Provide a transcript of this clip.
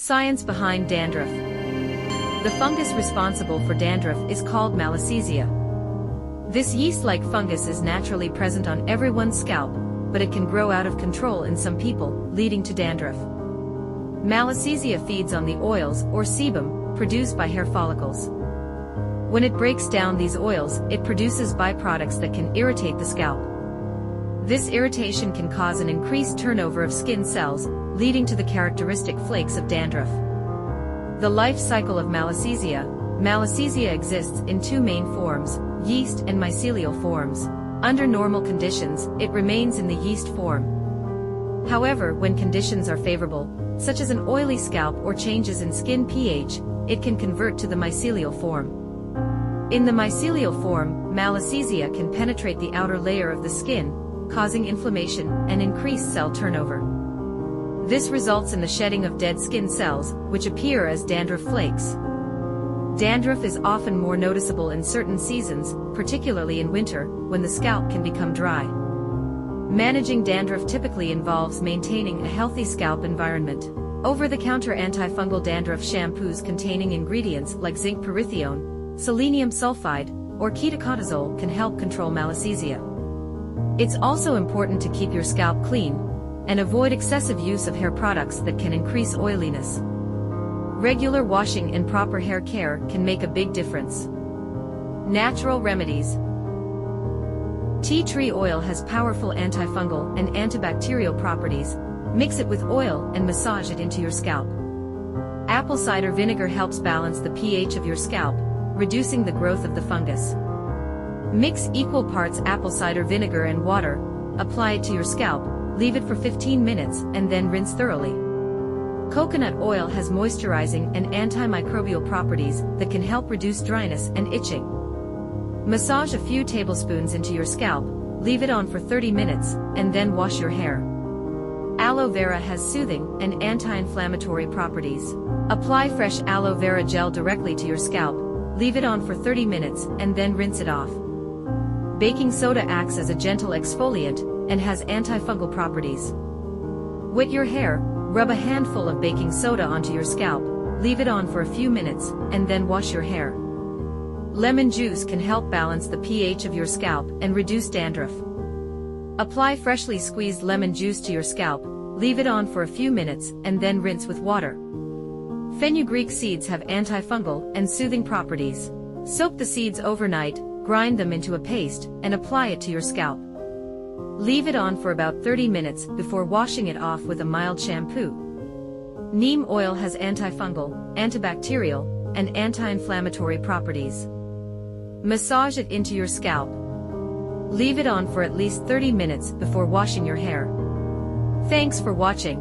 Science behind dandruff. The fungus responsible for dandruff is called Malassezia. This yeast-like fungus is naturally present on everyone's scalp, but it can grow out of control in some people, leading to dandruff. Malassezia feeds on the oils or sebum produced by hair follicles. When it breaks down these oils, it produces byproducts that can irritate the scalp. This irritation can cause an increased turnover of skin cells, leading to the characteristic flakes of dandruff. The life cycle of Malassezia. Malassezia exists in two main forms, yeast and mycelial forms. Under normal conditions, it remains in the yeast form. However, when conditions are favorable, such as an oily scalp or changes in skin pH, it can convert to the mycelial form. In the mycelial form, Malassezia can penetrate the outer layer of the skin, causing inflammation and increased cell turnover. This results in the shedding of dead skin cells, which appear as dandruff flakes. Dandruff is often more noticeable in certain seasons, particularly in winter, when the scalp can become dry. Managing dandruff typically involves maintaining a healthy scalp environment. Over-the-counter antifungal dandruff shampoos containing ingredients like zinc pyrithione, selenium sulfide, or ketoconazole can help control Malassezia. It's also important to keep your scalp clean and avoid excessive use of hair products that can increase oiliness. Regular washing and proper hair care can make a big difference. Natural remedies. Tea tree oil has powerful antifungal and antibacterial properties. Mix it with oil and massage it into your scalp. Apple cider vinegar helps balance the pH of your scalp, reducing the growth of the fungus. Mix equal parts apple cider vinegar and water, apply it to your scalp, leave it for 15 minutes, and then rinse thoroughly. Coconut oil has moisturizing and antimicrobial properties that can help reduce dryness and itching. Massage a few tablespoons into your scalp, leave it on for 30 minutes, and then wash your hair. Aloe vera has soothing and anti-inflammatory properties. Apply fresh aloe vera gel directly to your scalp, leave it on for 30 minutes, and then rinse it off. Baking soda acts as a gentle exfoliant and has antifungal properties. Wet your hair, rub a handful of baking soda onto your scalp, leave it on for a few minutes, and then wash your hair. Lemon juice can help balance the pH of your scalp and reduce dandruff. Apply freshly squeezed lemon juice to your scalp, leave it on for a few minutes, and then rinse with water. Fenugreek seeds have antifungal and soothing properties. Soak the seeds overnight, grind them into a paste, and apply it to your scalp. Leave it on for about 30 minutes before washing it off with a mild shampoo. Neem oil has antifungal, antibacterial, and anti-inflammatory properties. Massage it into your scalp. Leave it on for at least 30 minutes before washing your hair. Thanks for watching.